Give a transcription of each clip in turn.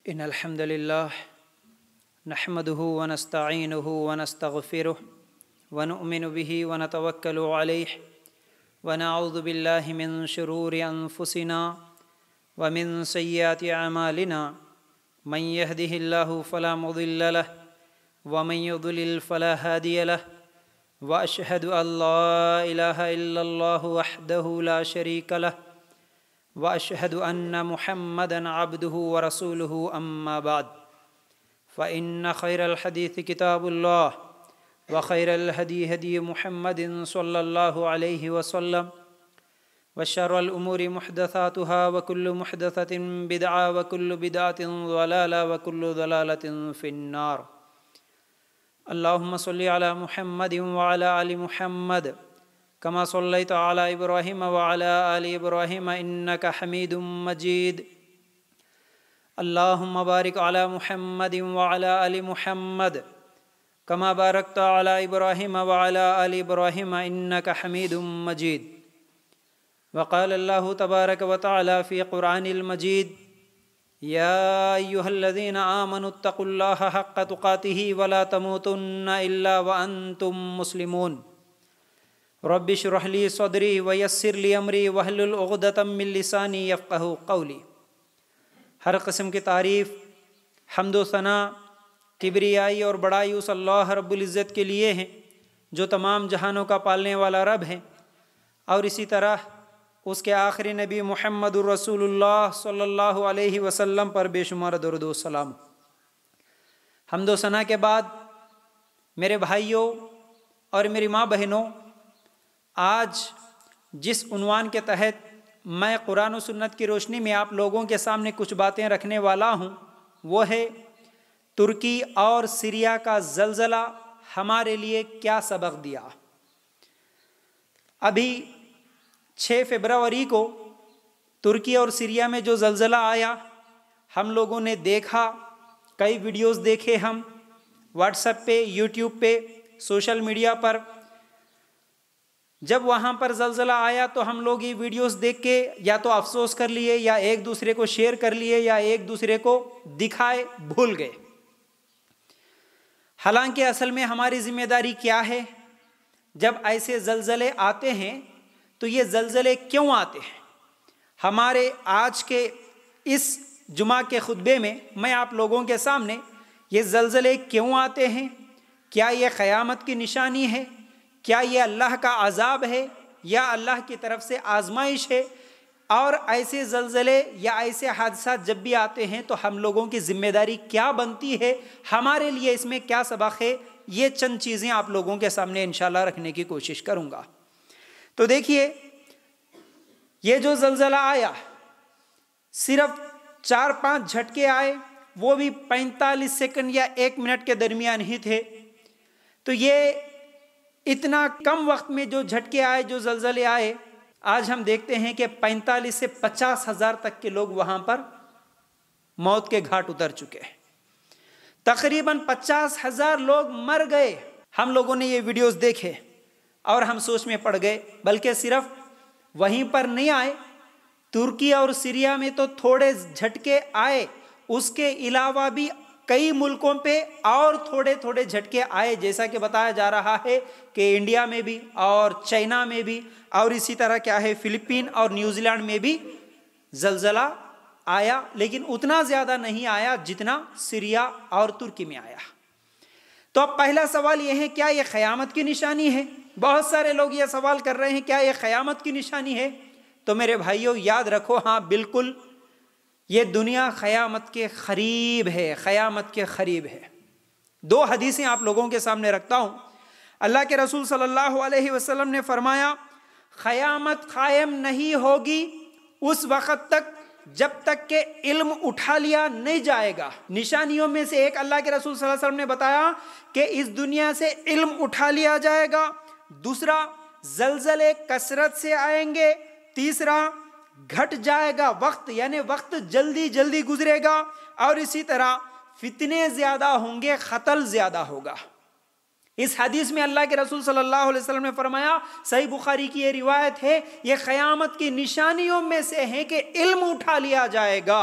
إن الحمد لله نحمده ونستعينه ونستغفره ونؤمن به ونتوكل عليه ونعوذ بالله من شرور أنفسنا ومن سيئات أعمالنا من يهده الله فلا مضل له ومن يضلل فلا هادي له وأشهد أن لا إله إلا الله وحده لا شريك له وأشهد أن محمدًا عبده ورسوله أما بعد فإن خير الحديث كتاب الله وخير الهدي هدي محمد صلى الله عليه وسلم وشر الأمور محدثاتها وكل محدثة بدعة وكل بدعة ضلالة وكل ضلالة في النار اللهم صل على محمد وعلى آل محمد كما صليت على إبراهيم وعلى آل إبراهيم إنك حميد مجيد اللهم بارك على محمد وعلى آل محمد كما باركت على إبراهيم وعلى آل إبراهيم إنك حميد مجيد وقال الله تبارك وتعالى في قرآن المجيد يا أيها الذين آمنوا اتقوا الله حق تقاته ولا تموتن إلا وأنتم مسلمون رب اشرح لي صدري ويسر لي امری واحلل عقدۃ من لسانی یفقہوا قولی۔ ہر قسم کی تعریف، حمد و ثنا، کبریائی اور بڑائی اس اللہ رب العزت کے لیے ہیں جو تمام جہانوں کا پالنے والا رب ہے، اور اسی طرح اس کے آخری نبی محمد الرسول اللہ صلی اللہ علیہ وسلم پر بے شمار درود و سلام۔ حمد و ثنا کے بعد میرے بھائیوں اور میری ماں بہنوں، آج جس عنوان کے تحت میں قرآن و سنت کی روشنی میں آپ لوگوں کے سامنے کچھ باتیں رکھنے والا ہوں، وہ ہے ترکی اور سیریا کا زلزلہ ہمارے لیے کیا سبق دیا۔ ابھی 6 فروری کو ترکی اور سیریا میں جو زلزلہ آیا، ہم لوگوں نے دیکھا، کئی ویڈیوز دیکھے ہم واٹس ایپ پہ، یوٹیوب پہ، سوشل میڈیا پر۔ جب وہاں پر زلزلہ آیا تو ہم لوگ یہ ویڈیوز دیکھ کے یا تو افسوس کر لیے، یا ایک دوسرے کو شیئر کر لیے، یا ایک دوسرے کو دکھائے بھول گئے۔ حالانکہ اصل میں ہماری ذمہ داری کیا ہے؟ جب ایسے زلزلے آتے ہیں تو یہ زلزلے کیوں آتے ہیں؟ ہمارے آج کے اس جمعہ کے خطبے میں میں آپ لوگوں کے سامنے یہ زلزلے کیوں آتے ہیں، کیا یہ قیامت کی نشانی ہے، کیا یہ اللہ کا عذاب ہے یا اللہ کی طرف سے آزمائش ہے، اور ایسے زلزلے یا ایسے حادثات جب بھی آتے ہیں تو ہم لوگوں کی ذمہ داری کیا بنتی ہے، ہمارے لیے اس میں کیا سبق ہے، یہ چند چیزیں آپ لوگوں کے سامنے انشاءاللہ رکھنے کی کوشش کروں گا۔ تو دیکھیے، یہ جو زلزلہ آیا، صرف 4-5 جھٹکے آئے، وہ بھی 45 سیکنڈ یا 1 منٹ کے درمیان ہی تھے۔ تو یہ اتنا کم وقت میں جو جھٹکے آئے، جو زلزلے آئے، آج ہم دیکھتے ہیں کہ 45 سے 50 ہزار تک کے لوگ وہاں پر موت کے گھاٹ اتر چکے ہیں۔ تقریباً 50 ہزار لوگ مر گئے۔ ہم لوگوں نے یہ ویڈیوز دیکھے اور ہم سوچ میں پڑ گئے، بلکہ صرف وہیں پر نہیں آئے، ترکی اور سیریا میں تو تھوڑے جھٹکے آئے، اس کے علاوہ بھی کئی ملکوں پہ اور تھوڑے تھوڑے جھٹکے آئے، جیسا کہ بتایا جا رہا ہے کہ انڈیا میں بھی اور چائنا میں بھی، اور اسی طرح کیا ہے فلپین اور نیوزی لینڈ میں بھی زلزلہ آیا، لیکن اتنا زیادہ نہیں آیا جتنا سیریا اور ترکی میں آیا۔ تو اب پہلا سوال یہ ہے، کیا یہ قیامت کی نشانی ہے؟ بہت سارے لوگ یہ سوال کر رہے ہیں، کیا یہ قیامت کی نشانی ہے؟ تو میرے بھائیوں یاد رکھو، ہاں بالکل، یہ دنیا قیامت کے قریب ہے، قیامت کے قریب ہے۔ 2 حدیثیں آپ لوگوں کے سامنے رکھتا ہوں۔ اللہ کے رسول صلی اللہ علیہ وسلم نے فرمایا، قیامت قائم نہیں ہوگی اس وقت تک جب تک کہ علم اٹھا لیا نہیں جائے گا۔ نشانیوں میں سے ایک اللہ کے رسول صلی اللہ علیہ وسلم نے بتایا کہ اس دنیا سے علم اٹھا لیا جائے گا، دوسرا زلزلے کثرت سے آئیں گے، تیسرا گھٹ جائے گا وقت، یعنی وقت جلدی جلدی گزرے گا، اور اسی طرح فتنے زیادہ ہوں گے، قتل زیادہ ہوگا۔ اس حدیث میں اللہ کے رسول صلی اللہ علیہ وسلم نے فرمایا، صحیح بخاری کی یہ روایت ہے، یہ قیامت کی نشانیوں میں سے ہے کہ علم اٹھا لیا جائے گا۔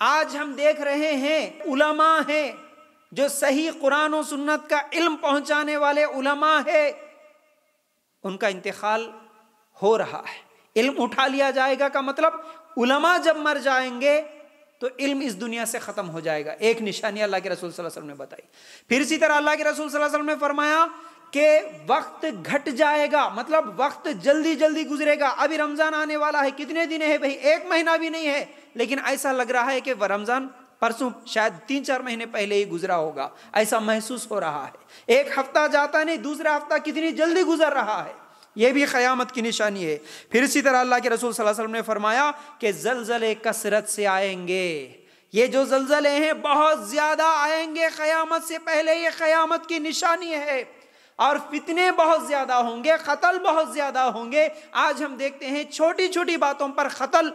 آج ہم دیکھ رہے ہیں علماء ہیں جو صحیح قرآن و سنت کا علم پہنچانے والے علماء ہیں، ان کا انتقال ہو رہا ہے۔ علم اٹھا لیا جائے گا کا مطلب علماء جب مر جائیں گے تو علم اس دنیا سے ختم ہو جائے گا۔ ایک نشانی اللہ کے رسول صلی اللہ علیہ وسلم نے بتائی۔ پھر اسی طرح اللہ کے رسول صلی اللہ علیہ وسلم نے فرمایا کہ وقت گھٹ جائے گا، مطلب وقت جلدی جلدی گزرے گا۔ ابھی رمضان آنے والا ہے، کتنے دن ہے بھائی؟ 1 مہینہ بھی نہیں ہے، لیکن ایسا لگ رہا ہے کہ وہ رمضان پرسوں شاید 3-4 مہینے پہلے ہی گزرا ہوگا، ایسا محسوس ہو رہا ہے۔ 1 ہفتہ جاتا نہیں، دوسرا ہفتہ کتنی جلدی گزر رہا ہے، یہ بھی قیامت کی نشانی ہے۔ پھر اسی طرح اللہ کے رسول صلی اللہ علیہ وسلم نے فرمایا کہ زلزلے کثرت سے آئیں گے، یہ جو زلزلے ہیں بہت زیادہ آئیں گے قیامت سے پہلے، یہ قیامت کی نشانی ہے۔ اور فتنے بہت زیادہ ہوں گے، قتل بہت زیادہ ہوں گے۔ آج ہم دیکھتے ہیں چھوٹی چھوٹی باتوں پر قتل،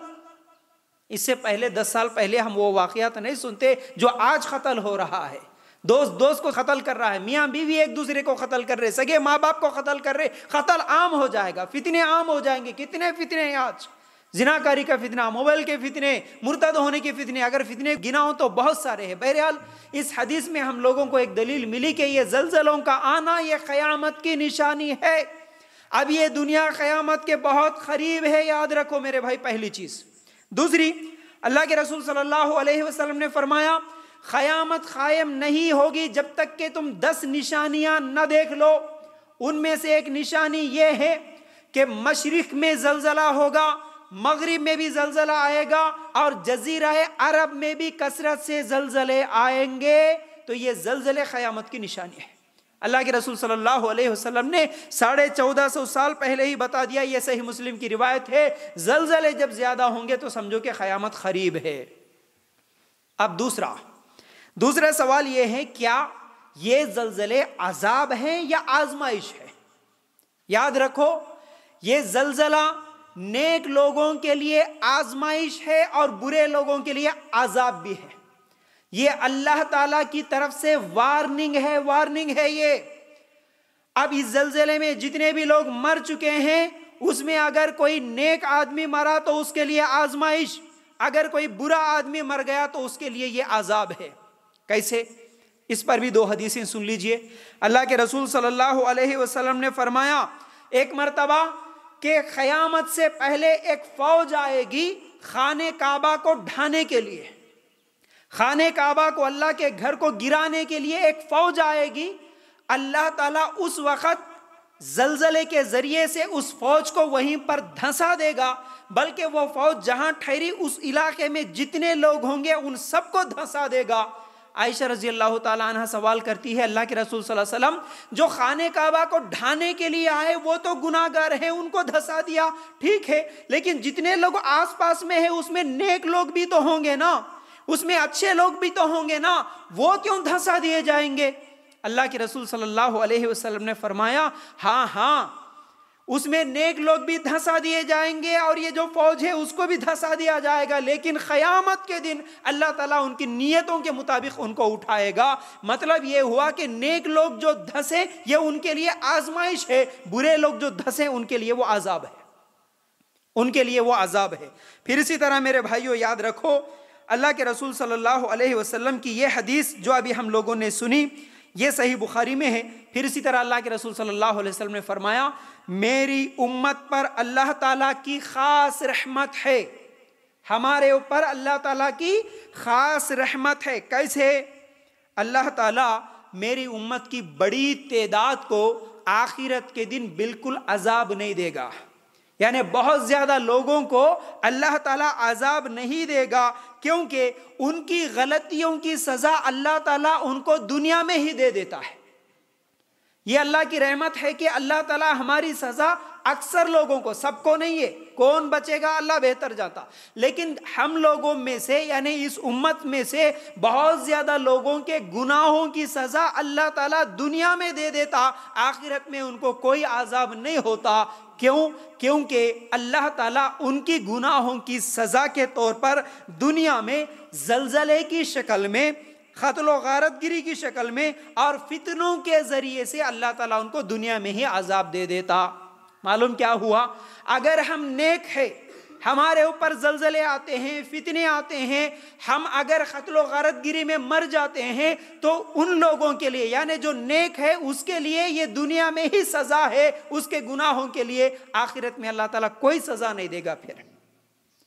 اس سے پہلے 10 سال پہلے ہم وہ واقعات نہیں سنتے جو آج قتل ہو رہا ہے۔ دوست کو قتل کر رہا ہے، میاں بیوی ایک دوسرے کو قتل کر رہے، سگے ماں باپ کو قتل کر رہے، قتل عام ہو جائے گا، فتنے عام ہو جائیں گے۔ کتنے فتنے ہیں آج، زناکاری کا فتنہ، موبائل کے فتنے، مرتد ہونے کے فتنے، اگر فتنے گناؤں تو بہت سارے ہیں۔ بہرحال اس حدیث میں ہم لوگوں کو ایک دلیل ملی کہ یہ زلزلوں کا آنا یہ قیامت کی نشانی ہے۔ اب یہ دنیا قیامت کے بہت قریب ہے، یاد رکھو میرے بھائی، پہلی چیز۔ دوسری، اللہ کے رسول صلی اللہ علیہ وسلم نے فرمایا قیامت قائم نہیں ہوگی جب تک کہ تم 10 نشانیاں نہ دیکھ لو۔ ان میں سے ایک نشانی یہ ہے کہ مشرق میں زلزلہ ہوگا، مغرب میں بھی زلزلہ آئے گا، اور جزیرہ عرب میں بھی کثرت سے زلزلے آئیں گے۔ تو یہ زلزلے قیامت کی نشانی ہے۔ اللہ کے رسول صلی اللہ علیہ وسلم نے 1450 سال پہلے ہی بتا دیا، یہ صحیح مسلم کی روایت ہے، زلزلے جب زیادہ ہوں گے تو سمجھو کہ قیامت قریب ہے۔ اب دوسرا سوال یہ ہے، کیا یہ زلزلے عذاب ہیں یا آزمائش ہے؟ یاد رکھو، یہ زلزلہ نیک لوگوں کے لیے آزمائش ہے اور برے لوگوں کے لیے عذاب بھی ہے۔ یہ اللہ تعالیٰ کی طرف سے وارننگ ہے یہ۔ اب اس زلزلے میں جتنے بھی لوگ مر چکے ہیں، اس میں اگر کوئی نیک آدمی مرا تو اس کے لیے آزمائش، اگر کوئی برا آدمی مر گیا تو اس کے لیے یہ عذاب ہے۔ کیسے؟ اس پر بھی 2 حدیثیں سن لیجئے۔ اللہ کے رسول صلی اللہ علیہ وسلم نے فرمایا ایک مرتبہ کہ قیامت سے پہلے ایک فوج آئے گی خانہ کعبہ کو ڈھانے کے لیے، خانہ کعبہ کو، اللہ کے گھر کو گرانے کے لیے ایک فوج آئے گی۔ اللہ تعالیٰ اس وقت زلزلے کے ذریعے سے اس فوج کو وہیں پر دھنسا دے گا، بلکہ وہ فوج جہاں ٹھہری اس علاقے میں جتنے لوگ ہوں گے ان سب کو دھنسا دے گا۔ عائشہ رضی اللہ تعالیٰ عنہ سوال کرتی ہے، اللہ کے رسول صلی اللہ علیہ وسلم، جو خانہ کعبہ کو ڈھانے کے لیے آئے وہ تو گناہ گار ہیں، ان کو دھنسا دیا، ٹھیک ہے، لیکن جتنے لوگ آس پاس میں ہیں اس میں نیک لوگ بھی تو ہوں گے نا، اس میں اچھے لوگ بھی تو ہوں گے نا، وہ کیوں دھنسا دیے جائیں گے؟ اللہ کے رسول صلی اللہ علیہ وسلم نے فرمایا ہاں اس میں نیک لوگ بھی دھنسا دیے جائیں گے اور یہ جو فوج ہے اس کو بھی دھنسا دیا جائے گا، لیکن قیامت کے دن اللہ تعالیٰ ان کی نیتوں کے مطابق ان کو اٹھائے گا۔ مطلب یہ ہوا کہ نیک لوگ جو دھنسے یہ ان کے لیے آزمائش ہے، برے لوگ جو دھنسے ان کے لیے وہ عذاب ہے، ان کے لیے وہ عذاب ہے۔ پھر اسی طرح میرے بھائیو یاد رکھو، اللہ کے رسول صلی اللہ علیہ وسلم کی یہ حدیث جو ابھی ہم لوگوں نے سنی یہ صحیح بخاری میں ہے۔ پھر اسی طرح اللہ کے رسول صلی اللہ علیہ وسلم نے فرمایا میری امت پر اللہ تعالیٰ کی خاص رحمت ہے، ہمارے اوپر اللہ تعالیٰ کی خاص رحمت ہے۔ کیسے؟ اللہ تعالیٰ میری امت کی بڑی تعداد کو آخرت کے دن بالکل عذاب نہیں دے گا، یعنی بہت زیادہ لوگوں کو اللہ تعالیٰ عذاب نہیں دے گا، کیونکہ ان کی غلطیوں کی سزا اللہ تعالیٰ ان کو دنیا میں ہی دے دیتا ہے۔ یہ اللہ کی رحمت ہے کہ اللہ تعالیٰ ہماری سزا اکثر لوگوں کو، سب کو نہیں ہے، کون بچے گا اللہ بہتر جاتا، لیکن ہم لوگوں میں سے یعنی اس امت میں سے بہت زیادہ لوگوں کے گناہوں کی سزا اللہ تعالیٰ دنیا میں دے دیتا، آخرت میں ان کو کوئی عذاب نہیں ہوتا۔ کیوں؟ کیونکہ اللہ تعالیٰ ان کی گناہوں کی سزا کے طور پر دنیا میں زلزلے کی شکل میں، قتل و غارت گری کی شکل میں اور فتنوں کے ذریعے سے اللہ تعالیٰ ان کو دنیا میں ہی عذاب دے دیتا۔ معلوم کیا ہوا؟ اگر ہم نیک ہیں، ہمارے اوپر زلزلے آتے ہیں، فتنے آتے ہیں، ہم اگر قتل و غارت گیری میں مر جاتے ہیں تو ان لوگوں کے لیے یعنی جو نیک ہے اس کے لیے یہ دنیا میں ہی سزا ہے، اس کے گناہوں کے لیے آخرت میں اللہ تعالیٰ کوئی سزا نہیں دے گا۔ پھر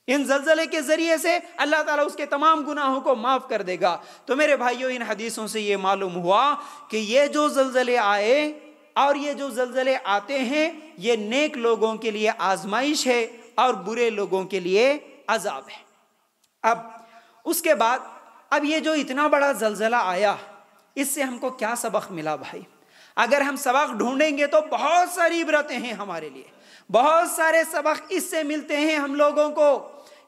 ان زلزلے کے ذریعے سے اللہ تعالیٰ اس کے تمام گناہوں کو معاف کر دے گا۔ تو میرے بھائیوں، ان حدیثوں سے یہ معلوم ہوا کہ یہ جو زلزلے آئے اور یہ جو زلزلے آتے ہیں یہ نیک لوگوں کے لیے آزمائش ہے اور برے لوگوں کے لیے عذاب ہے۔ اب اس کے بعد اب یہ جو اتنا بڑا زلزلہ آیا اس سے ہم کو کیا سبق ملا بھائی؟ اگر ہم سبق ڈھونڈیں گے تو بہت ساری عبرتیں ہیں ہمارے لیے، بہت سارے سبق اس سے ملتے ہیں ہم لوگوں کو۔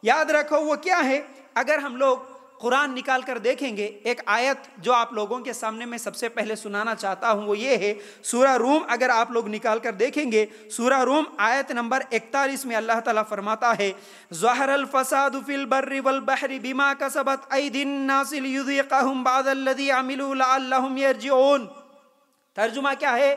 یاد رکھو وہ کیا ہے؟ اگر ہم لوگ قرآن نکال کر دیکھیں گے، ایک آیت جو آپ لوگوں کے سامنے میں سب سے پہلے سنانا چاہتا ہوں وہ یہ ہے سورہ روم۔ اگر آپ لوگ نکال کر دیکھیں گے سورہ روم آیت نمبر 41 میں اللہ تعالیٰ فرماتا ہے ظہر الفساد فی البر والبحر بما کسبت ایدی الناس لیذیقہم بعض الذی عملوا لعلہم یرجعون۔ ترجمہ کیا ہے؟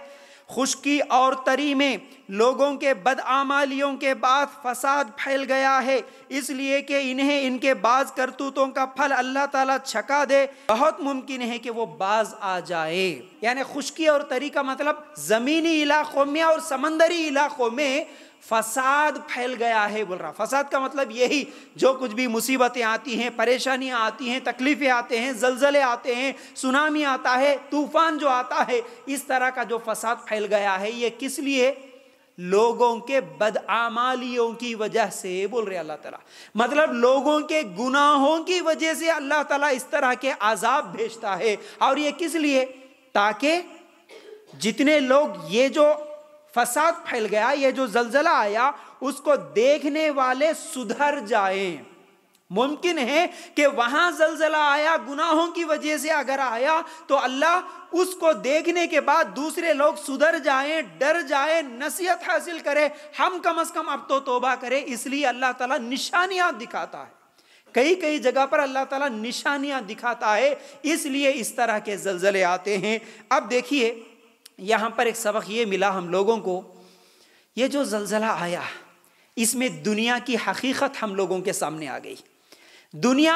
خشکی اور تری میں لوگوں کے بدعمالیوں کے بعد فساد پھیل گیا ہے، اس لیے کہ انہیں ان کے بعض کرتوتوں کا پھل اللہ تعالیٰ چھکا دے، بہت ممکن ہے کہ وہ باز آ جائے۔ یعنی خشکی اور تری کا مطلب زمینی علاقوں میں اور سمندری علاقوں میں فساد پھیل گیا ہے بول رہا۔ فساد کا مطلب یہی، جو کچھ بھی مصیبتیں آتی ہیں، پریشانیاں آتی ہیں، تکلیفیں آتے ہیں، زلزلے آتے ہیں، سونامی آتا ہے، طوفان جو آتا ہے، اس طرح کا جو فساد پھیل گیا ہے یہ کس لیے؟ لوگوں کے بدعمالیوں کی وجہ سے بول رہے اللہ تعالیٰ۔ مطلب لوگوں کے گناہوں کی وجہ سے اللہ تعالیٰ اس طرح کے عذاب بھیجتا ہے۔ اور یہ کس لیے؟ تاکہ جتنے لوگ یہ جو فساد پھیل گیا، یہ جو زلزلہ آیا، اس کو دیکھنے والے سدھر جائیں۔ ممکن ہے کہ وہاں زلزلہ آیا گناہوں کی وجہ سے اگر آیا تو اللہ اس کو دیکھنے کے بعد دوسرے لوگ سدھر جائیں، ڈر جائیں، نصیحت حاصل کرے، ہم کم از کم اب تو توبہ کرے۔ اس لیے اللہ تعالیٰ نشانیاں دکھاتا ہے، کئی جگہ پر اللہ تعالیٰ نشانیاں دکھاتا ہے، اس لیے اس طرح کے زلزلے آتے ہیں۔ اب دیکھیے یہاں پر ایک سبق یہ ملا ہم لوگوں کو، یہ جو زلزلہ آیا اس میں دنیا کی حقیقت ہم لوگوں کے سامنے آ گئی۔ دنیا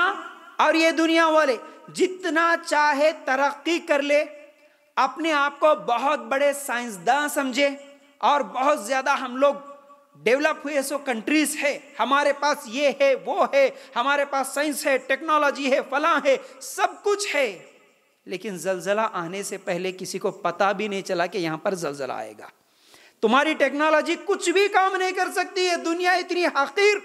اور یہ دنیا والے جتنا چاہے ترقی کر لے، اپنے آپ کو بہت بڑے سائنسداں سمجھے اور بہت زیادہ ہم لوگ ڈیولپ ہوئے سو کنٹریز ہے، ہمارے پاس یہ ہے وہ ہے، ہمارے پاس سائنس ہے، ٹیکنالوجی ہے، فلاں ہے، سب کچھ ہے، لیکن زلزلہ آنے سے پہلے کسی کو پتا بھی نہیں چلا کہ یہاں پر زلزلہ آئے گا۔ تمہاری ٹیکنالوجی کچھ بھی کام نہیں کر سکتی ہے، دنیا اتنی حقیر۔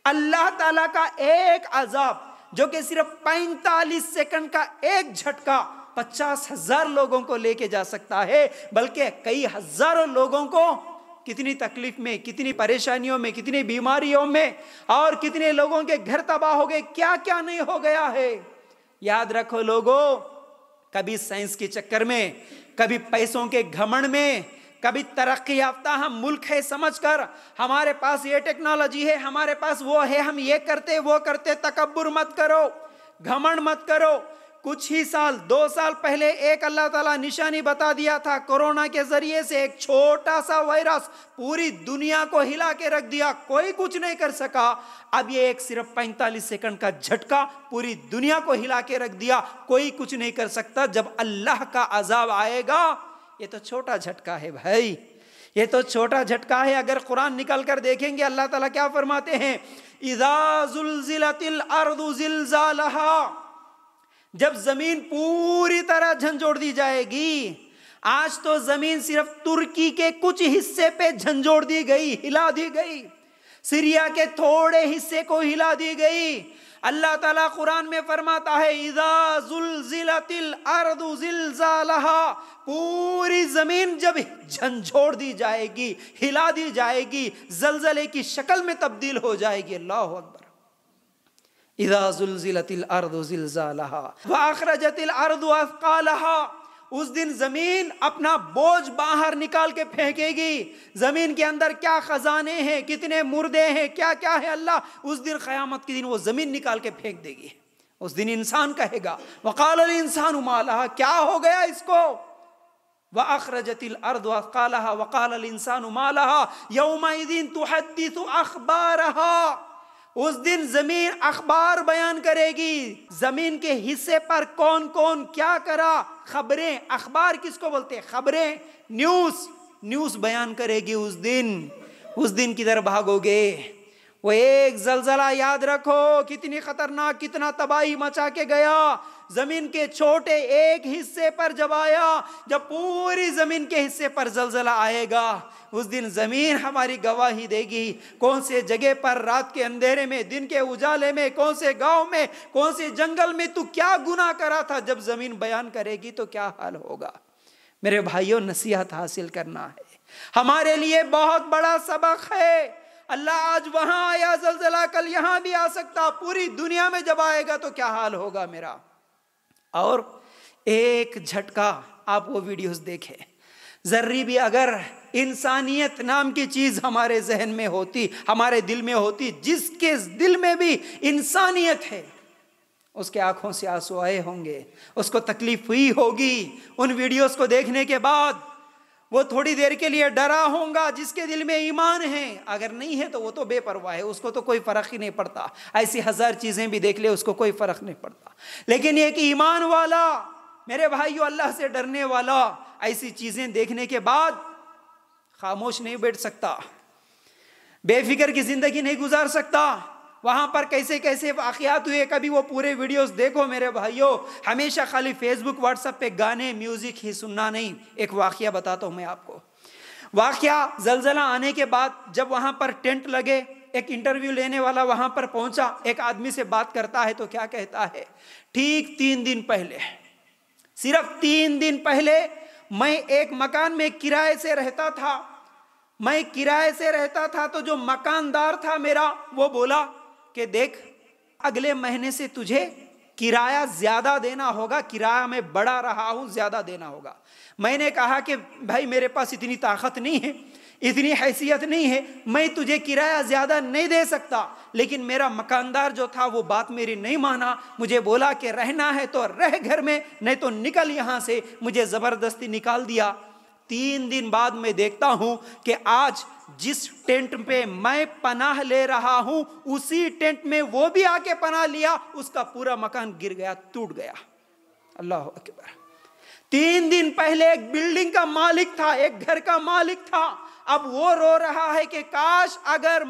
اللہ تعالیٰ کا ایک عذاب جو کہ صرف 45 سیکنڈ کا ایک جھٹکا 50,000 لوگوں کو لے کے جا سکتا ہے، بلکہ کئی ہزاروں لوگوں کو کتنی تکلیف میں، کتنی پریشانیوں میں، کتنی بیماریوں میں، اور کتنے لوگوں کے گھر تباہ ہو گئے، کیا کیا نہیں ہو گیا ہے۔ یاد رکھو لوگوں، کبھی سائنس کے چکر میں، کبھی پیسوں کے گھمنڈ میں، کبھی ترقی یافتہ ہم ملک ہے سمجھ کر ہمارے پاس یہ ٹیکنالوجی ہے، ہمارے پاس وہ ہے، ہم یہ کرتے وہ کرتے، تکبر مت کرو، گھمنڈ مت کرو۔ کچھ ہی سال، 2 سال پہلے ایک اللہ تعالیٰ نشانی بتا دیا تھا، کورونا کے ذریعے سے ایک چھوٹا سا وائرس پوری دنیا کو ہلا کے رکھ دیا، کوئی کچھ نہیں کر سکا۔ اب یہ ایک صرف 45 سیکنڈ کا جھٹکا پوری دنیا کو ہلا کے رکھ دیا، کوئی کچھ نہیں کر سکتا۔ جب اللہ کا عذاب آئے گا، یہ تو چھوٹا جھٹکا ہے بھائی، یہ تو چھوٹا جھٹکا ہے۔ اگر قرآن نکل کر دیکھیں گے اللہ تعالیٰ کیا فرماتے ہیں، اذا زلزلت الارض زلزالها، جب زمین پوری طرح جھنجھوڑ دی جائے گی۔ آج تو زمین صرف ترکی کے کچھ حصے پہ جھنجھوڑ دی گئی، ہلا دی گئی، سیریا کے تھوڑے حصے کو ہلا دی گئی۔ اللہ تعالیٰ قرآن میں فرماتا ہے اذا زلزلت الارض زلزالها، پوری زمین جب جھنجھوڑ دی جائے گی، ہلا دی جائے گی، زلزلے کی شکل میں تبدیل ہو جائے گی۔ اللہ اکبر۔ اذا زلزلت الارض زلزالها واخرجت الارض اثقالها، اس دن زمین اپنا بوجھ باہر نکال کے پھینکے گی۔ زمین کے اندر کیا خزانے ہیں، کتنے مردے ہیں، کیا کیا ہے، اللہ اس دن قیامت کے دن وہ زمین نکال کے پھینک دے گی۔ اس دن انسان کہے گا وقال الانسان ما لها، کیا ہو گیا اس کو، وَأَخْرَجَتِ الْأَرْضُ أَثْقَالَهَا وَقَالَ الْإِنسَانُ مَا لَهَا يَوْمَئِذٍ تُحَدِّثُ أَخْبَارَهَا۔ اس دن زمین اخبار بیان کرے گی، زمین کے حصے پر کون کون کیا کرا، خبریں، اخبار کس کو بولتے ہیں، خبریں، نیوز بیان کرے گی اس دن کدھر بھاگو گے؟ وہ ایک زلزلہ یاد رکھو کتنی خطرناک، کتنا تباہی مچا کے گیا، زمین کے چھوٹے ایک حصے پر جب آیا، جب پوری زمین کے حصے پر زلزلہ آئے گا، اس دن زمین ہماری گواہی دے گی، کون سے جگہ پر رات کے اندھیرے میں، دن کے اجالے میں، کون سے گاؤں میں، کون سے جنگل میں تو کیا گناہ کرا تھا، جب زمین بیان کرے گی تو کیا حال ہوگا۔ میرے بھائیوں، نصیحت حاصل کرنا ہے، ہمارے لیے بہت بڑا سبق ہے۔ اللہ آج وہاں آیا زلزلہ، کل یہاں بھی آ سکتا، پوری دنیا میں جب آئے گا تو کیا حال ہوگا میرا۔ اور ایک جھٹکا، آپ وہ ویڈیوز دیکھیں، ذرے بھی اگر انسانیت نام کی چیز ہمارے ذہن میں ہوتی، ہمارے دل میں ہوتی، جس کے دل میں بھی انسانیت ہے اس کے آنکھوں سے آنسو آئے ہوں گے، اس کو تکلیف ہوئی ہوگی ان ویڈیوز کو دیکھنے کے بعد، وہ تھوڑی دیر کے لیے ڈرا ہوگا جس کے دل میں ایمان ہے، اگر نہیں ہے تو وہ تو بے پرواہ ہے، اس کو تو کوئی فرق ہی نہیں پڑتا، ایسی ہزار چیزیں بھی دیکھ لے اس کو کوئی فرق نہیں پڑتا۔ لیکن ایک ایمان والا، میرے بھائیو، اللہ سے ڈرنے والا، ایسی چیزیں دیکھنے کے بعد خاموش نہیں بیٹھ سکتا، بے فکر کی زندگی نہیں گزار سکتا۔ وہاں پر کیسے کیسے واقعات ہوئے، کبھی وہ پورے ویڈیوز دیکھو میرے بھائیوں۔ ہمیشہ خالی فیس بک واٹس ایپ پہ گانے میوزک ہی سننا نہیں۔ ایک واقعہ بتاتا ہوں میں آپ کو۔ واقعہ زلزلہ آنے کے بعد جب وہاں پر ٹینٹ لگے، ایک انٹرویو لینے والا وہاں پر پہنچا، ایک آدمی سے بات کرتا ہے تو کیا کہتا ہے، ٹھیک 3 دن پہلے، صرف 3 دن پہلے میں ایک مکان میں کرائے سے رہتا تھا، تو جو مکاندار تھا میرا وہ بولا کہ دیکھ اگلے مہینے سے تجھے کرایہ زیادہ دینا ہوگا، کرایہ میں بڑھا رہا ہوں، زیادہ دینا ہوگا۔ میں نے کہا کہ بھائی میرے پاس اتنی طاقت نہیں ہے، اتنی حیثیت نہیں ہے، میں تجھے کرایہ زیادہ نہیں دے سکتا، لیکن میرا مکاندار جو تھا وہ بات میری نہیں مانا، مجھے بولا کہ رہنا ہے تو رہ گھر میں، نہیں تو نکل یہاں سے، مجھے زبردستی نکال دیا۔ 3 دن بعد میں دیکھتا ہوں کہ آج جس ٹینٹ پہ میں پناہ لے رہا ہوں اسی ٹینٹ میں وہ بھی آ کے پناہ لیا، اس کا پورا مکان گر گیا، ٹوٹ گیا۔ اللہ اکبر۔ 3 دن پہلے ایک بلڈنگ کا مالک تھا، ایک گھر کا مالک تھا، اب وہ رو رہا ہے کہ کاش اگر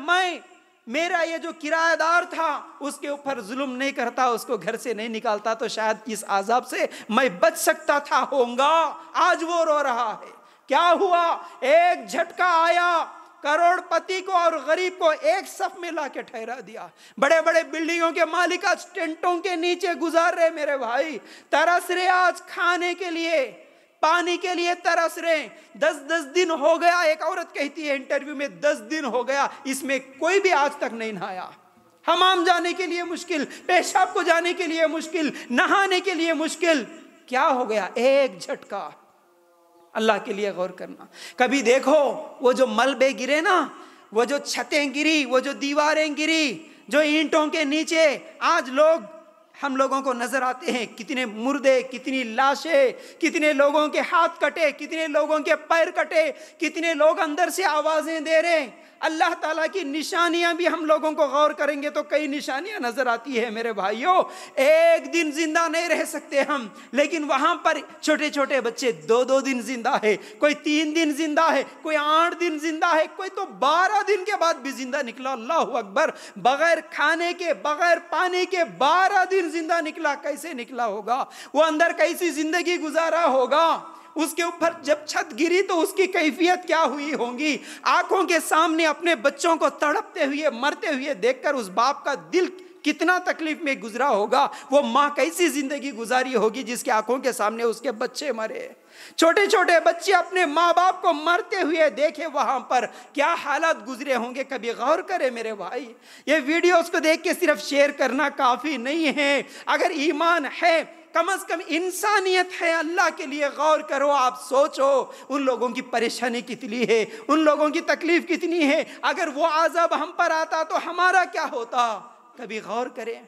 میرا یہ جو کرایہ دار تھا اس کے اوپر ظلم نہیں کرتا، اس کو گھر سے نہیں نکالتا، تو شاید اس عذاب سے میں بچ سکتا تھا ہونگا۔ آج وہ رو رہا ہے۔ کیا ہوا؟ ایک جھٹکا آیا، کروڑ پتی کو اور غریب کو ایک صف میں لا کے ٹھہرا دیا۔ بڑے بڑے بلڈنگوں کے مالک آج ٹینٹوں کے نیچے گزار رہے، میرے بھائی ترس رہے، آج کھانے کے لیے، پانی کے لیے ترس رہے۔ 10 دن ہو گیا، ایک عورت کہتی ہے انٹرویو میں، 10 دن ہو گیا اس میں کوئی بھی آج تک نہیں نہایا، حمام جانے کے لیے مشکل، پیشاب کو جانے کے لیے مشکل، نہانے کے لیے مشکل۔ کیا ہو گیا؟ ایک جھٹکا۔ اللہ کے لیے غور کرنا۔ کبھی دیکھو وہ جو ملبے گرے نا، وہ جو چھتیں گری، وہ جو دیواریں گری، جو اینٹوں کے نیچے آج ہم لوگوں کو نظر آتے ہیں، کتنے مردے، کتنی لاشیں، کتنے لوگوں کے ہاتھ کٹے، کتنے لوگوں کے پیر کٹے، کتنے لوگ اندر سے آوازیں دے رہے۔ اللہ تعالیٰ کی نشانیاں بھی ہم لوگوں کو غور کریں گے تو کئی نشانیاں نظر آتی ہے میرے بھائیوں۔ ایک دن زندہ نہیں رہ سکتے ہم، لیکن وہاں پر چھوٹے چھوٹے بچے 2 دن زندہ ہے، کوئی 3 دن زندہ ہے، کوئی 8 دن زندہ ہے، کوئی تو 12 دن کے بعد بھی زندہ نکلا۔ اللہ اکبر۔ بغیر کھانے کے، بغیر پانی کے 12 دن زندہ نکلا۔ کیسے نکلا ہوگا؟ وہ اندر کیسی زندگی گزارا ہوگا؟ اس کے اوپر جب چھت گری تو اس کی کیفیت کیا ہوئی ہوگی؟ آنکھوں کے سامنے اپنے بچوں کو تڑپتے ہوئے، مرتے ہوئے دیکھ کر اس باپ کا دل کتنا تکلیف میں گزرا ہوگا؟ وہ ماں کیسی زندگی گزاری ہوگی جس کے آنکھوں کے سامنے اس کے بچے مرے؟ چھوٹے چھوٹے بچے اپنے ماں باپ کو مرتے ہوئے دیکھے، وہاں پر کیا حالات گزرے ہوں گے؟ کبھی غور کرے میرے بھائی۔ یہ ویڈیوز کو دیکھ کے صرف شیئر کرنا کافی نہیں ہے۔ اگر ایمان ہے، کم از کم انسانیت ہے، اللہ کے لیے غور کرو، آپ سوچو ان لوگوں کی پریشانی کتنی ہے، ان لوگوں کی تکلیف کتنی ہے۔ اگر وہ عذاب ہم پر آتا تو ہمارا کیا ہوتا؟ کبھی غور کریں۔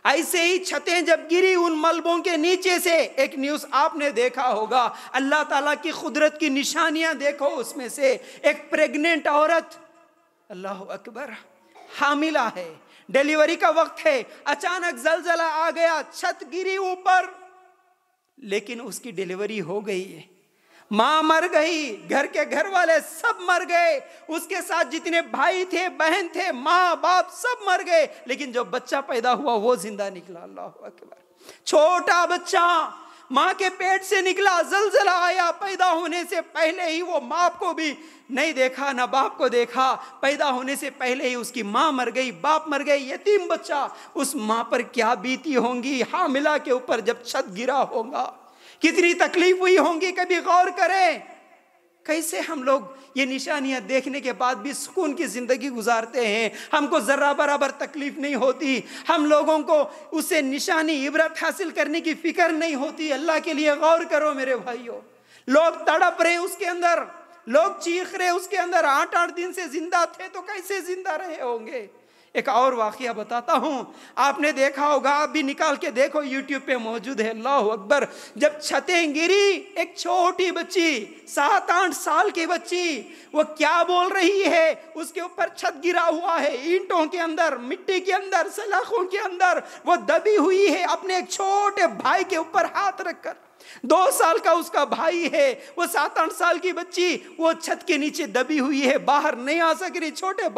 ایسے ہی چھتیں جب گری ان ملبوں کے نیچے سے، ایک نیوز آپ نے دیکھا ہوگا، اللہ تعالیٰ کی قدرت کی نشانیاں دیکھو، اس میں سے ایک پریگننٹ عورت، اللہ اکبر، حاملہ ہے، ڈیلیوری کا وقت ہے، اچانک زلزلہ آ گیا، چھت گری اوپر، لیکن اس کی ڈیلیوری ہو گئی ہے، ماں مر گئی، گھر کے گھر والے سب مر گئے، اس کے ساتھ جتنے بھائی تھے، بہن تھے، ماں باپ سب مر گئے، لیکن جو بچہ پیدا ہوا وہ زندہ نکلا، اللہ اکبر، چھوٹا بچہ ماں کے پیٹ سے نکلا، زلزلہ آیا، پیدا ہونے سے پہلے ہی وہ ماں کو بھی نہیں دیکھا، نہ باپ کو دیکھا، پیدا ہونے سے پہلے ہی اس کی ماں مر گئی، باپ مر گئی، یتیم بچہ، اس ماں پر کیا بیتی ہوں گی، حاملہ کے اوپر جب چھت گرا ہوگا، کتنی تکلیف ہوئی ہوں گی، کبھی غور کریں، کیسے ہم لوگ یہ نشانیاں دیکھنے کے بعد بھی سکون کی زندگی گزارتے ہیں، ہم کو ذرہ برابر تکلیف نہیں ہوتی، ہم لوگوں کو اس سے نشانی عبرت حاصل کرنے کی فکر نہیں ہوتی۔ اللہ کے لیے غور کرو میرے بھائیوں، لوگ تڑپ رہے اس کے اندر، لوگ چیخ رہے اس کے اندر، 8 دن سے زندہ تھے تو کیسے زندہ رہے ہوں گے۔ ایک اور واقعہ بتاتا ہوں، آپ نے دیکھا ہوگا، آپ بھی نکال کے دیکھو، یوٹیوب پہ موجود ہے، اللہ اکبر، جب چھتیں گری، ایک چھوٹی بچی، 7-8 سال کی بچی، وہ کیا بول رہی ہے، اس کے اوپر چھت گرا ہوا ہے، اینٹوں کے اندر، مٹی کے اندر، سلاخوں کے اندر، وہ دبی ہوئی ہے، اپنے ایک چھوٹے بھائی کے اوپر ہاتھ رکھ کر، 2 سال کا اس کا بھائی ہے، وہ 7-8 سال کی بچی، وہ چھت کے نیچے دبی ہوئی ہے، باہر نہیں آ سک رہی، چھوٹے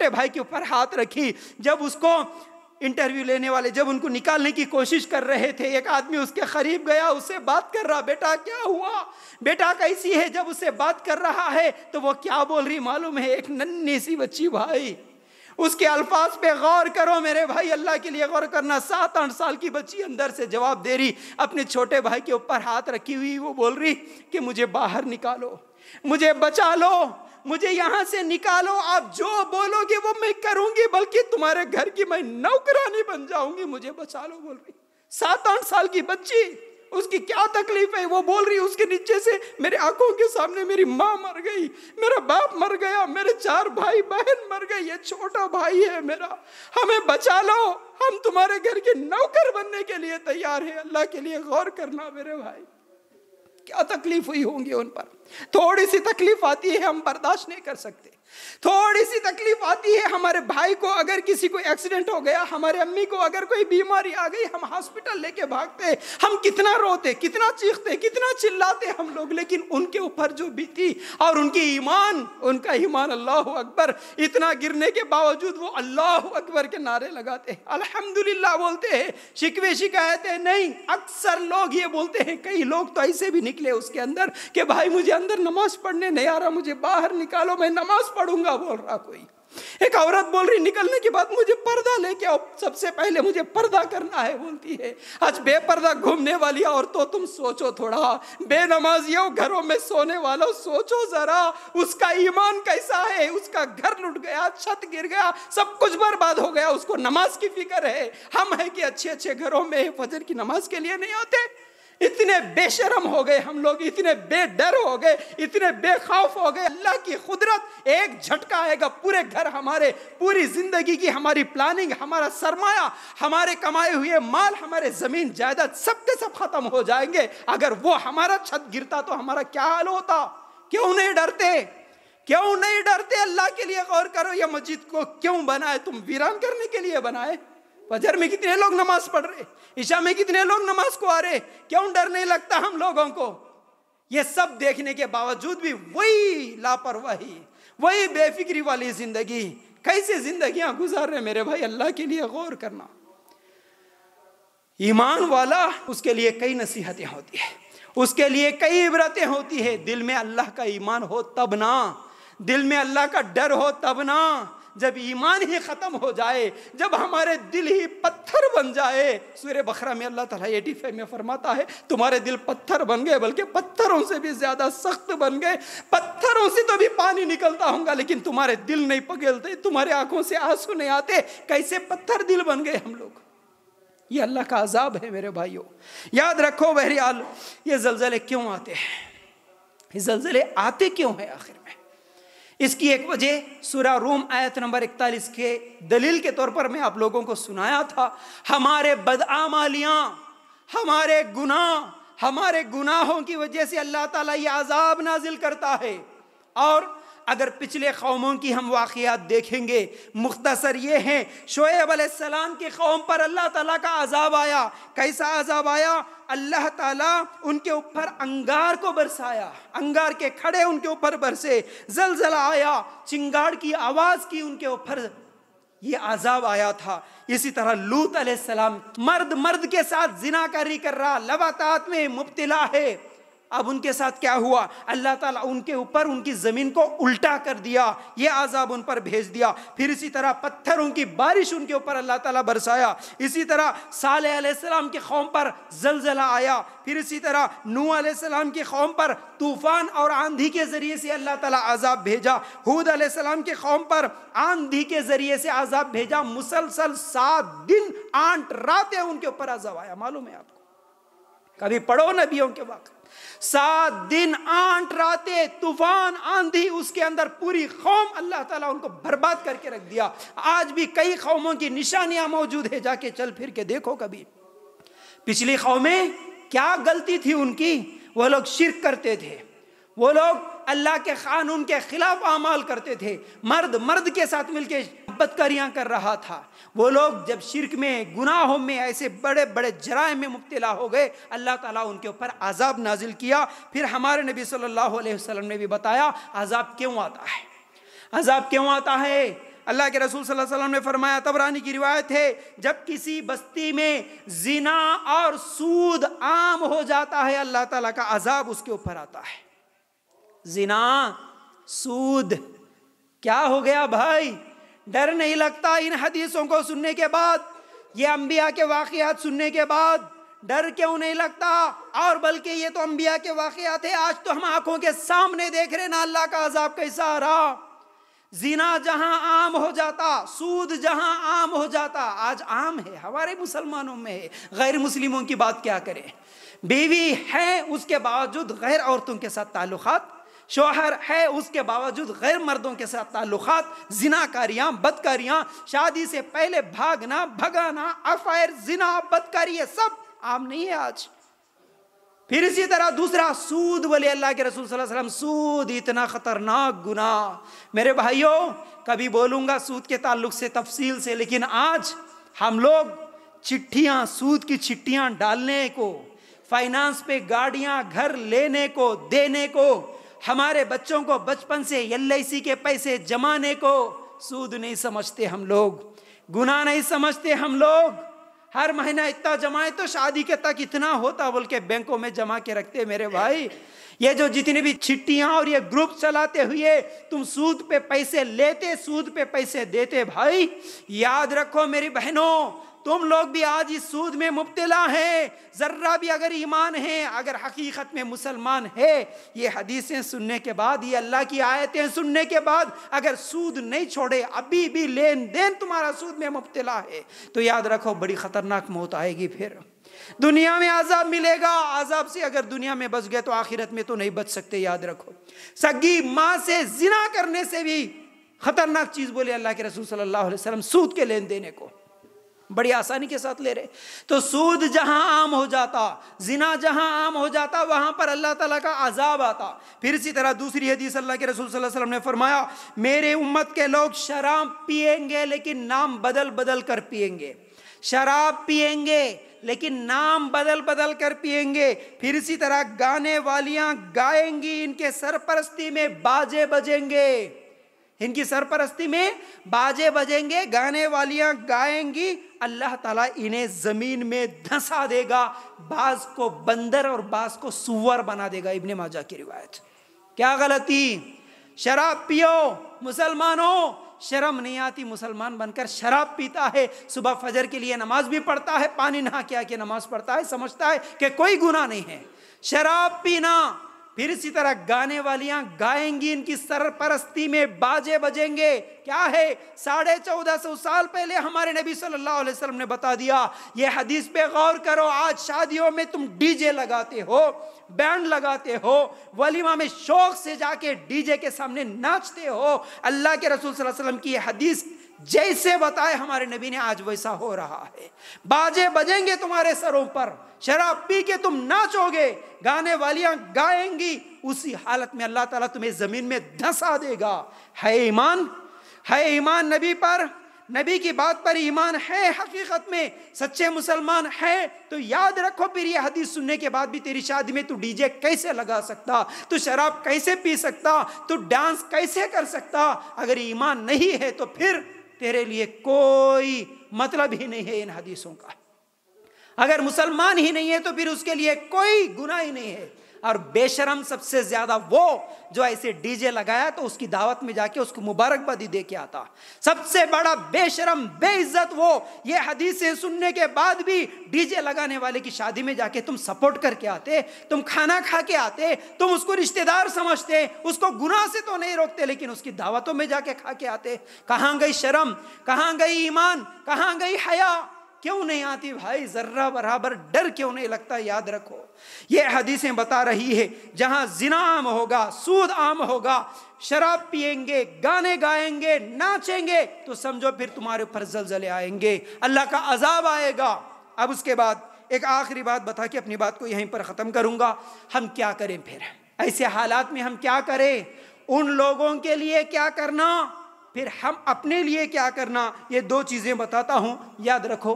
بھائی کے اوپر ہاتھ رکھی۔ جب اس کو انٹرویو لینے والے جب ان کو نکالنے کی کوشش کر رہے تھے، ایک آدمی اس کے قریب گیا، اس سے بات کر رہا، بیٹا کیا ہوا، بیٹا کیسی ہے، جب اس سے بات کر رہا ہے تو وہ کیا بول رہی معلوم ہے، ایک ننھی سی بچی، بھائی اس کے الفاظ پہ غور کرو میرے بھائی، اللہ کے لیے غور کرنا، 7-8 سال کی بچی اندر سے جواب دے رہی، اپنے چھوٹے بھائی کے اوپر ہاتھ رکھی ہوئی، وہ بول رہی کہ مجھے باہر نکالو، مجھے بچا لو، مجھے یہاں سے نکالو، آپ جو بولو گے وہ میں کروں گی، بلکہ تمہارے گھر کی میں نوکرانی بن جاؤں گی، مجھے بچا لو، بول رہی، 7-8 سال کی بچی، اس کی کیا تکلیف ہے، وہ بول رہی اس کے نیچے سے میرے آنکھوں کے سامنے میری ماں مر گئی، میرا باپ مر گیا، میرے 4 بھائی بہن مر گئے، یہ چھوٹا بھائی ہے میرا، ہمیں بچا لو، ہم تمہارے گھر کے نوکر بننے کے لیے تیار ہیں۔ اللہ کے لیے غور کرنا میرے بھائی، کیا تکلیف ہوئی ہوں گی ان پر، تھوڑی سی تکلیف آتی ہے ہم برداشت نہیں کر سکتے، تھوڑی سی تکلیف آتی ہے، ہمارے بھائی کو اگر کسی کو ایکسیڈنٹ ہو گیا، ہمارے امی کو اگر کوئی بیماری آ گئی، ہم ہاسپٹل لے کے بھاگتے، ہم کتنا روتے، کتنا چیختے، کتنا چلاتے ہم لوگ، لیکن ان کے اوپر جو بیتی اور ان کا ایمان اللہ اکبر، اتنا گرنے کے باوجود وہ اللہ اکبر کے نعرے لگاتے ہیں، الحمدللہ بولتے ہیں، شکوے شکایتیں نہیں۔ اکثر لوگ یہ بولتے ہیں، کئی لوگ تو ایسے بھی نکلے اس کے اندر کہ بھائی مجھے اندر نماز پڑھنے نہیں آ رہا، مجھے باہر نکالو، میں نماز پڑھوں گا، بول رہا کوئی۔ ایک عورت بول رہی نکلنے کے بعد مجھے پردہ لے کے آؤ، سب سے پہلے مجھے پردہ کرنا ہے، بولتی ہے۔ آج بے پردہ گھومنے والی عورتوں، تم سوچو تھوڑا، بے نمازیوں گھروں میں سونے والوں، سوچو ذرا اس کا ایمان کیسا ہے، اس کا گھر لٹ گیا، چھت گر گیا، سب کچھ برباد ہو گیا، اس کو نماز کی فکر ہے۔ ہم ہیں کہ اچھے اچھے گھروں میں فجر کی نماز کے لیے نہیں آتے، اتنے بے شرم ہو گئے ہم لوگ، اتنے بے ڈر ہو گئے، اتنے بے خوف ہو گئے۔ اللہ کی قدرت، ایک جھٹکا آئے گا، پورے گھر ہمارے، پوری زندگی کی ہماری پلاننگ، ہمارا سرمایہ، ہمارے کمائے ہوئے مال، ہمارے زمین جائیداد سب کے سب ختم ہو جائیں گے۔ اگر وہ ہمارا چھت گرتا تو ہمارا کیا حال ہوتا؟ کیوں نہیں ڈرتے؟ کیوں نہیں ڈرتے؟ اللہ کے لیے غور کرو، یہ مسجد کو کیوں بنائے؟ تم ویران کرنے کے لیے بنائے؟ فجر میں کتنے لوگ نماز پڑھ رہے، عشاء میں کتنے لوگ نماز کو آ رہے، کیوں ڈر نہیں لگتا ہم لوگوں کو؟ یہ سب دیکھنے کے باوجود بھی وہی لاپرواہی، وہی بے فکری والی زندگی، کیسے زندگیاں گزار رہے میرے بھائی، اللہ کے لیے غور کرنا۔ ایمان والا، اس کے لیے کئی نصیحتیں ہوتی ہیں، اس کے لیے کئی عبرتیں ہوتی ہیں، دل میں اللہ کا ایمان ہو تب نا، دل میں اللہ کا ڈر ہو تب نا۔ جب ایمان ہی ختم ہو جائے، جب ہمارے دل ہی پتھر بن جائے، سورہ بقرہ میں اللہ تعالیٰ 85 میں فرماتا ہے، تمہارے دل پتھر بن گئے، بلکہ پتھروں سے بھی زیادہ سخت بن گئے، پتھروں سے تو بھی پانی نکلتا ہوں گا لیکن تمہارے دل نہیں پگھلتے، تمہارے آنکھوں سے آنسو نہیں آتے، کیسے پتھر دل بن گئے ہم لوگ؟ یہ اللہ کا عذاب ہے میرے بھائیوں۔ یاد رکھو بہرحال، یہ زلزلے کیوں آتے ہیں؟ یہ زلزلے آتے کیوں ہیں آخر میں؟ اس کی ایک وجہ سورہ روم آیت نمبر 41 کے دلیل کے طور پر میں آپ لوگوں کو سنایا تھا. ہمارے بدعمالیاں، ہمارے گناہوں کی وجہ سے اللہ تعالیٰ یہ عذاب نازل کرتا ہے. اور اگر پچھلے قوموں کی ہم واقعات دیکھیں گے، مختصر یہ ہیں. شعیب علیہ السلام کی قوم پر اللہ تعالیٰ کا عذاب آیا. کیسا عذاب آیا؟ اللہ تعالیٰ ان کے اوپر انگار کو برسایا، انگار کے کھڑے ان کے اوپر برسے. زلزلہ آیا، چنگاڑ کی آواز کی ان کے اوپر، یہ عذاب آیا تھا. اسی طرح لوط علیہ السلام مرد کے ساتھ زنا کاری کر رہا، لواطات میں مبتلا ہے. اب ان کے ساتھ کیا ہوا؟ اللہ تعالیٰ ان کے اوپر ان کی زمین کو الٹا کر دیا، یہ عذاب ان پر بھیج دیا. پھر اسی طرح پتھروں کی بارش ان کے اوپر اللہ تعالیٰ برسایا. اسی طرح صالح علیہ السلام کی قوم پر زلزلہ آیا. پھر اسی طرح نوح علیہ السلام کی قوم پر طوفان اور آندھی کے ذریعے سے اللہ تعالیٰ عذاب بھیجا. ہود علیہ السلام کی قوم پر آندھی کے ذریعے سے عذاب بھیجا. مسلسل 7 دن 8 راتیں ان کے اوپر عذاب آیا. معلوم ہے آپ کو؟ کبھی پڑھو نبیوں کے واقعے. 7 دن 8 راتیں طوفان آندھی، اس کے اندر پوری قوم اللہ تعالیٰ ان کو برباد کر کے رکھ دیا. آج بھی کئی قوموں کی نشانیاں موجود ہے، جا کے چل پھر کے دیکھو. کبھی پچھلی قومیں کیا غلطی تھی ان کی؟ وہ لوگ شرک کرتے تھے، وہ لوگ اللہ کے قانون کے خلاف اعمال کرتے تھے. مرد کے ساتھ مل کے بدکاریاں کر رہا تھا. وہ لوگ جب شرک میں، گناہوں میں، ایسے بڑے بڑے جرائم میں مبتلا ہو گئے، اللہ تعالیٰ ان کے اوپر عذاب نازل کیا. پھر ہمارے نبی صلی اللہ علیہ وسلم نے بھی بتایا عذاب کیوں آتا ہے. عذاب کیوں آتا ہے؟ اللہ کے رسول صلی اللہ علیہ وسلم نے فرمایا، طبرانی کی روایت ہے، جب کسی بستی میں زنا اور سود عام ہو جاتا ہے، اللہ تعالیٰ کا عذاب اس کے اوپر آتا ہے. زنا، سود، کیا ہو گیا بھائی؟ ڈر نہیں لگتا ان حدیثوں کو سننے کے بعد، یہ انبیاء کے واقعات سننے کے بعد ڈر کیوں نہیں لگتا؟ اور بلکہ یہ تو انبیاء کے واقعات ہیں، آج تو ہم آنکھوں کے سامنے دیکھ رہے نا اللہ کا عذاب کیسا آ رہا. زنا جہاں عام ہو جاتا، سود جہاں عام ہو جاتا، آج عام ہے ہمارے مسلمانوں میں ہے. غیر مسلموں کی بات کیا کریں؟ بیوی ہے اس کے باوجود غیر عورتوں کے ساتھ تعلقات، شوہر ہے اس کے باوجود غیر مردوں کے ساتھ تعلقات، زناکاریاں، بدکاریاں، شادی سے پہلے بھاگنا، بھگانا، افائر، زنا، بدکاری، یہ سب عام نہیں ہے آج. پھر اسی طرح دوسرا سود. ولی اللہ کے رسول صلی اللہ علیہ وسلم، سود اتنا خطرناک گناہ. میرے بھائیوں، کبھی بولوں گا سود کے تعلق سے تفصیل سے، لیکن آج ہم لوگ چٹھیاں، سود کی چٹھیاں ڈالنے کو، فائنانس پہ گاڑیاں، گھر لینے کو، دینے کو، ہمارے بچوں کو بچپن سے LIC کے پیسے جمانے کو سود نہیں سمجھتے ہم لوگ، گناہ نہیں سمجھتے ہم لوگ. ہر مہینہ اتنا جمائے تو شادی کے تک اتنا ہوتا بول کے بینکوں میں جمع کے رکھتے. میرے بھائی، یہ جو جتنی بھی چٹھیاں اور یہ گروپ چلاتے ہوئے تم سود پہ پیسے لیتے، سود پہ پیسے دیتے، بھائی یاد رکھو میری بہنوں، تم لوگ بھی آج اس سود میں مبتلا ہیں. ذرہ بھی اگر ایمان ہے، اگر حقیقت میں مسلمان ہے، یہ حدیثیں سننے کے بعد، یہ اللہ کی آیتیں سننے کے بعد اگر سود نہیں چھوڑے، ابھی بھی لین دین تمہارا سود میں مبتلا ہے، تو یاد رکھو بڑی خطرناک موت آئے گی. پھر دنیا میں عذاب ملے گا. عذاب سے اگر دنیا میں بچ گئے تو آخرت میں تو نہیں بچ سکتے. یاد رکھو، سگی ماں سے زنا کرنے سے بھی خطرناک چیز بولے اللہ کے رسول صلی اللہ علیہ وسلم سود کے لین دینے کو بڑی آسانی کے ساتھ لے رہے. تو سود جہاں عام ہو جاتا، زنا جہاں عام ہو جاتا، وہاں پر اللہ تعالیٰ کا عذاب آتا. پھر اسی طرح دوسری حدیث اللہ کے رسول صلی اللہ علیہ وسلم نے فرمایا، میرے امت کے لوگ شراب پیئیں گے لیکن نام بدل بدل کر پیئیں گے. شراب پیئیں گے لیکن نام بدل بدل کر پیئیں گے. پھر اسی طرح گانے والیاں گائیں گی، ان کے سرپرستی میں باجے بجیں گے، ان کی سرپرستی میں باجے بجیں گے، گانے والیاں گائیں گی. اللہ تعالیٰ انہیں زمین میں دھنسا دے گا، بعض کو بندر اور بعض کو سور بنا دے گا. ابن ماجہ کی روایت. کیا غلطی؟ شراب پیو. مسلمانوں، شرم نہیں آتی مسلمان بن کر شراب پیتا ہے، صبح فجر کے لیے نماز بھی پڑھتا ہے، پانی نہا کے آ کے نماز پڑھتا ہے، سمجھتا ہے کہ کوئی گناہ نہیں ہے. شراب پینا پھر اسی طرح گانے والیاں گائیں گی، ان کی سرپرستی میں باجے بجیں گے۔ کیا ہے؟ 1450 سال پہلے ہمارے نبی صلی اللہ علیہ وسلم نے بتا دیا۔ یہ حدیث پہ غور کرو۔ آج شادیوں میں تم ڈی جے لگاتے ہو، بینڈ لگاتے ہو، ولیمہ میں شوق سے جا کے ڈی جے کے سامنے ناچتے ہو۔ اللہ کے رسول صلی اللہ علیہ وسلم کی یہ حدیث جیسے بتائے ہمارے نبی نے، آج ویسا ہو رہا ہے۔ باجے بجیں گے تمہارے سروں پر، شراب پی کے تم ناچو گے، گانے والیاں گائیں گی، اسی حالت میں اللہ تعالیٰ تمہیں زمین میں دھسا دے گا۔ ہے ایمان؟ ہے ایمان نبی پر؟ نبی کی بات پر ایمان ہے؟ حقیقت میں سچے مسلمان ہے تو یاد رکھو، پھر یہ حدیث سننے کے بعد بھی تیری شادی میں تو ڈی جے کیسے لگا سکتا؟ تو شراب کیسے پی سکتا؟ تو ڈانس کیسے کر سکتا؟ اگر ایمان نہیں ہے تو پھر تیرے لیے کوئی مطلب ہی نہیں ہے ان حدیثوں کا۔ اگر مسلمان ہی نہیں ہے تو پھر اس کے لیے کوئی گناہ ہی نہیں ہے۔ اور بے شرم سب سے زیادہ وہ جو ایسے ڈی جے لگایا تو اس کی دعوت میں جا کے اس کو مبارکبادی دے کے آتا۔ سب سے بڑا بے شرم، بے عزت وہ، یہ حدیثیں سننے کے بعد بھی ڈی جے لگانے والے کی شادی میں جا کے تم سپورٹ کر کے آتے، تم کھانا کھا کے آتے، تم اس کو رشتہ دار سمجھتے، اس کو گناہ سے تو نہیں روکتے لیکن اس کی دعوتوں میں جا کے کھا کے آتے۔ کہاں گئی شرم؟ کہاں گئی ایمان؟ کہاں گئی حیا؟ کیوں نہیں آتی بھائی؟ ذرہ برابر ڈر کیوں نہیں لگتا؟ یاد رکھو، یہ حدیثیں بتا رہی ہے جہاں زنا عام ہوگا، سود عام ہوگا، شراب پئیں گے، گانے گائیں گے، ناچیں گے، تو سمجھو پھر تمہارے اوپر زلزلے آئیں گے، اللہ کا عذاب آئے گا۔ اب اس کے بعد ایک آخری بات بتا کے اپنی بات کو یہیں پر ختم کروں گا۔ ہم کیا کریں پھر ایسے حالات میں؟ ہم کیا کریں؟ ان لوگوں کے لیے کیا کرنا، پھر ہم اپنے لیے کیا کرنا، یہ دو چیزیں بتاتا ہوں، یاد رکھو۔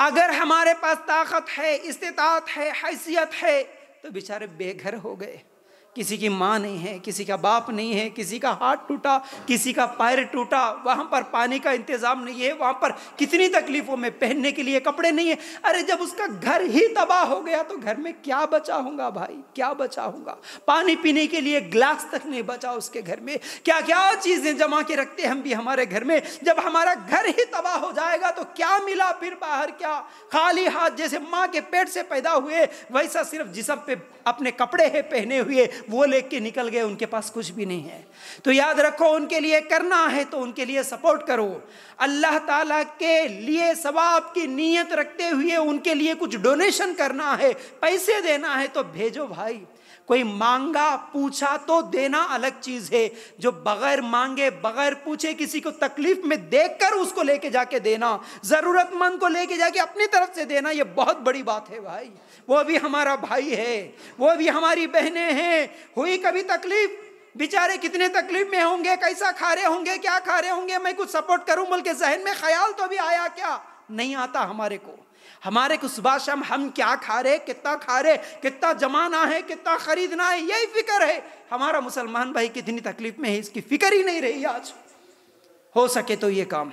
اگر ہمارے پاس طاقت ہے، استطاعت ہے، حیثیت ہے تو بیچارے بے گھر ہو گئے، کسی کی ماں نہیں ہے، کسی کا باپ نہیں ہے، کسی کا ہاتھ ٹوٹا، کسی کا پیر ٹوٹا، وہاں پر پانی کا انتظام نہیں ہے، وہاں پر کتنی تکلیفوں میں، پہننے کے لیے کپڑے نہیں ہیں۔ ارے جب اس کا گھر ہی تباہ ہو گیا تو گھر میں کیا بچا ہوگا بھائی؟ کیا بچا ہوگا؟ پانی پینے کے لیے گلاس تک نہیں بچا اس کے گھر میں۔ کیا کیا چیزیں جمع کے رکھتے ہم بھی ہمارے گھر میں، جب ہمارا گھر ہی تباہ ہو جائے گا تو کیا ملا پھر باہر؟ کیا خالی ہاتھ جیسے ماں کے پیٹ سے پیدا ہوئے ویسا صرف جسم پہ اپنے کپڑے ہیں پہنے ہوئے، وہ لے کے نکل گئے، ان کے پاس کچھ بھی نہیں ہے۔ تو یاد رکھو، ان کے لیے کرنا ہے تو ان کے لیے سپورٹ کرو۔ اللہ تعالیٰ کے لیے ثواب کی نیت رکھتے ہوئے ان کے لیے کچھ ڈونیشن کرنا ہے، پیسے دینا ہے تو بھیجو بھائی۔ کوئی مانگا پوچھا تو دینا الگ چیز ہے، جو بغیر مانگے بغیر پوچھے کسی کو تکلیف میں دیکھ کر اس کو لے کے جا کے دینا، ضرورت مند کو لے کے جا کے اپنی طرف سے دینا، یہ بہت بڑی بات ہے بھائی۔ وہ بھی ہمارا بھائی ہے، وہ بھی ہماری بہنیں ہیں۔ ہوئی کبھی تکلیف، بیچارے کتنے تکلیف میں ہوں گے، کیسا کھا رہے ہوں گے، کیا کھا رہے ہوں گے، میں کچھ سپورٹ کروں بلکہ ذہن میں خیال تو بھی آیا کیا؟ نہیں آتا ہمارے کو صبح شام ہم کیا کھا رہے، کتنا کھا رہے، کتنا جمانا ہے، کتنا خریدنا ہے، یہی فکر ہے۔ ہمارا مسلمان بھائی کتنی تکلیف میں ہے، اس کی فکر ہی نہیں رہی آج۔ ہو سکے تو یہ کام۔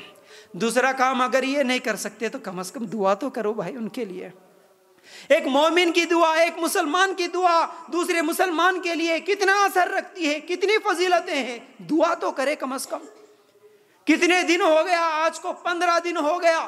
دوسرا کام، اگر یہ نہیں کر سکتے تو کم از کم دعا تو کرو بھائی ان کے لیے۔ ایک مومن کی دعا، ایک مسلمان کی دعا دوسرے مسلمان کے لیے کتنا اثر رکھتی ہے، کتنی فضیلتیں ہیں۔ دعا تو کرے کم از کم۔ کتنے دن ہو گیا آج کو؟ 15 دن ہو گیا۔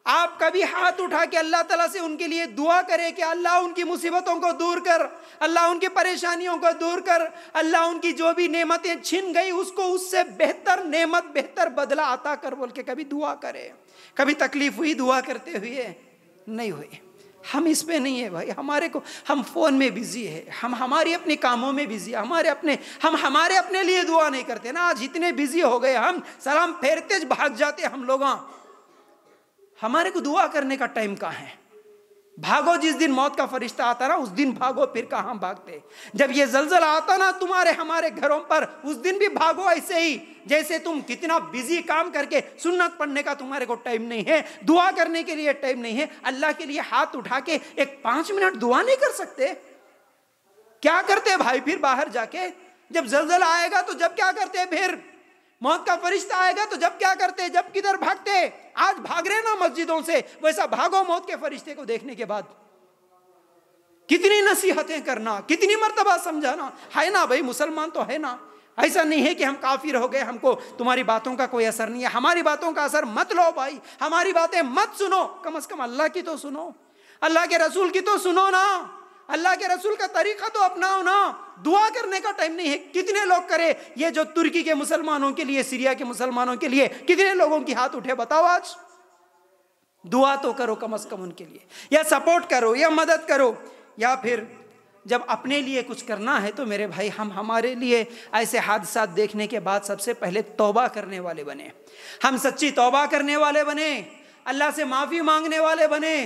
آپ کبھی ہاتھ اٹھا کے اللہ تعالیٰ سے ان کے لیے دعا کرے کہ اللہ ان کی مصیبتوں کو دور کر، اللہ ان کی پریشانیوں کو دور کر، اللہ ان کی جو بھی نعمتیں چھن گئی اس کو اس سے بہتر نعمت، بہتر بدلہ عطا کر بول کے کبھی دعا کرے؟ کبھی تکلیف ہوئی دعا کرتے ہوئے؟ نہیں ہوئی۔ ہم اس پہ نہیں ہے بھائی، ہم فون میں بزی ہے، ہم ہماری اپنے کاموں میں بزی ہے، ہمارے اپنے لیے دعا نہیں کرتے نا۔ آج اتنے بزی ہو گئے، ہم سلام پھیرتے بھاگ جاتے ہم لوگاں۔ ہمارے کو دعا کرنے کا ٹائم کہاں ہے؟ بھاگو، جس دن موت کا فرشتہ آتا نا اس دن بھاگو، پھر کہاں بھاگتے؟ جب یہ زلزلہ آتا نا تمہارے ہمارے گھروں پر اس دن بھی بھاگو ایسے ہی جیسے تم کتنا بزی کام کر کے سنت پڑھنے کا تمہارے کو ٹائم نہیں ہے، دعا کرنے کے لیے ٹائم نہیں ہے، اللہ کے لیے ہاتھ اٹھا کے ایک 5 منٹ دعا نہیں کر سکتے؟ کیا کرتے بھائی پھر باہر جا کے؟ جب زلزلہ آئے گا تو جب کیا کرتے؟ پھر موت کا فرشتہ آئے گا تو جب کیا کرتے؟ جب کدھر بھاگتے؟ آج بھاگ رہے نا مسجدوں سے، ویسا بھاگو موت کے فرشتے کو دیکھنے کے بعد۔ کتنی نصیحتیں کرنا، کتنی مرتبہ سمجھانا ہے نا بھائی، مسلمان تو ہے نا۔ ایسا نہیں ہے کہ ہم کافر ہو گئے، ہم کو تمہاری باتوں کا کوئی اثر نہیں ہے۔ ہماری باتوں کا اثر مت لو بھائی، ہماری باتیں مت سنو، کم از کم اللہ کی تو سنو، اللہ کے رسول کی تو سنو نا۔ اللہ کے رسول کا طریقہ تو اپناؤ نا، دعا کرنے کا ٹائم نہیں ہے۔ کتنے لوگ کرے یہ جو ترکی کے مسلمانوں کے لیے، سیریا کے مسلمانوں کے لیے کتنے لوگوں کی ہاتھ اٹھے بتاؤ آج؟ دعا تو کرو کم از کم ان کے لیے، یا سپورٹ کرو یا مدد کرو، یا پھر جب اپنے لیے کچھ کرنا ہے تو میرے بھائی ہم ہمارے لیے ایسے حادثات دیکھنے کے بعد سب سے پہلے توبہ کرنے والے بنے، ہم سچی توبہ کرنے والے بنے، اللہ سے معافی مانگنے والے بنے،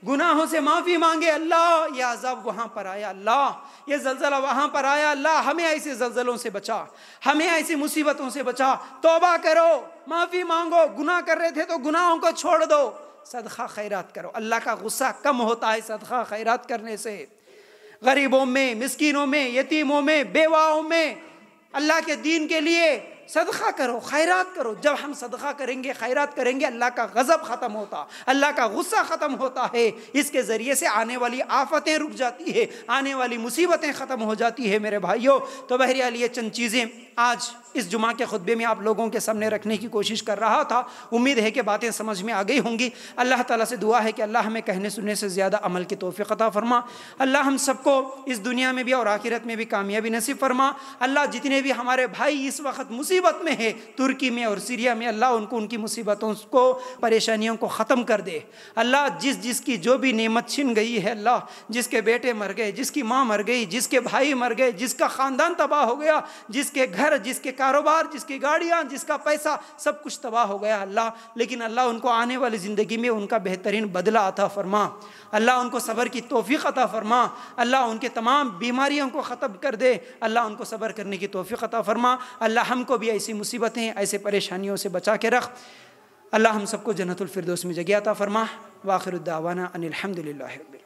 گناہوں سے معافی مانگے۔ اللہ یہ عذاب وہاں پر آیا، اللہ یہ زلزلہ وہاں پر آیا، اللہ ہمیں ایسے زلزلوں سے بچا، ہمیں ایسی مصیبتوں سے بچا۔ توبہ کرو، معافی مانگو، گناہ کر رہے تھے تو گناہوں کو چھوڑ دو، صدقہ خیرات کرو۔ اللہ کا غصہ کم ہوتا ہے صدقہ خیرات کرنے سے، غریبوں میں، مسکینوں میں، یتیموں میں، بیواؤں میں، اللہ کے دین کے لیے صدقہ کرو، خیرات کرو۔ جب ہم صدقہ کریں گے، خیرات کریں گے، اللہ کا غضب ختم ہوتا، اللہ کا غصہ ختم ہوتا ہے۔ اس کے ذریعے سے آنے والی آفتیں رک جاتی ہے، آنے والی مصیبتیں ختم ہو جاتی ہے میرے بھائیوں۔ تو بہرحال یہ چند چیزیں آج اس جمعہ کے خطبے میں آپ لوگوں کے سامنے رکھنے کی کوشش کر رہا تھا۔ امید ہے کہ باتیں سمجھ میں آ گئی ہوں گی۔ اللہ تعالیٰ سے دعا ہے کہ اللہ ہمیں کہنے سننے سے زیادہ عمل کی توفیق عطا فرما۔ اللہ ہم سب کو اس دنیا میں بھی اور آخرت میں بھی کامیابی نصیب فرما۔ اللہ جتنے بھی ہمارے بھائی اس وقت مصیبت میں ہے، ترکی میں اور سیریا میں، اللہ ان کو ان کی مصیبتوں کو، پریشانیوں کو ختم کر دے۔ اللہ جس کی جو بھی نعمت چھن گئی ہے، اللہ جس کے بیٹے مر گئے، جس کی ماں مر گئی، جس کے بھائی مر گئے، جس کا خاندان تباہ ہو گیا، جس کے گھر، جس کے کاروبار، جس کی گاڑیاں، جس کا پیسہ، سب کچھ تباہ ہو گیا اللہ، لیکن اللہ ان کو آنے والی زندگی میں ان کا بہترین بدلہ عطا فرما۔ اللہ ان کو صبر کی توفیق عطا فرما۔ اللہ ان کے تمام بیماریوں کو ختم کر دے۔ اللہ ان کو صبر کرنے کی توفیق عطا فرما۔ اللہ ہم کو بھی ایسی مصیبتیں، ایسے پریشانیوں سے بچا کے رکھ۔ اللہ ہم سب کو جنت الفردوس میں جگہ عطا فرما۔ وآخر الدعوانا ان الحمد للہ رب العالمین۔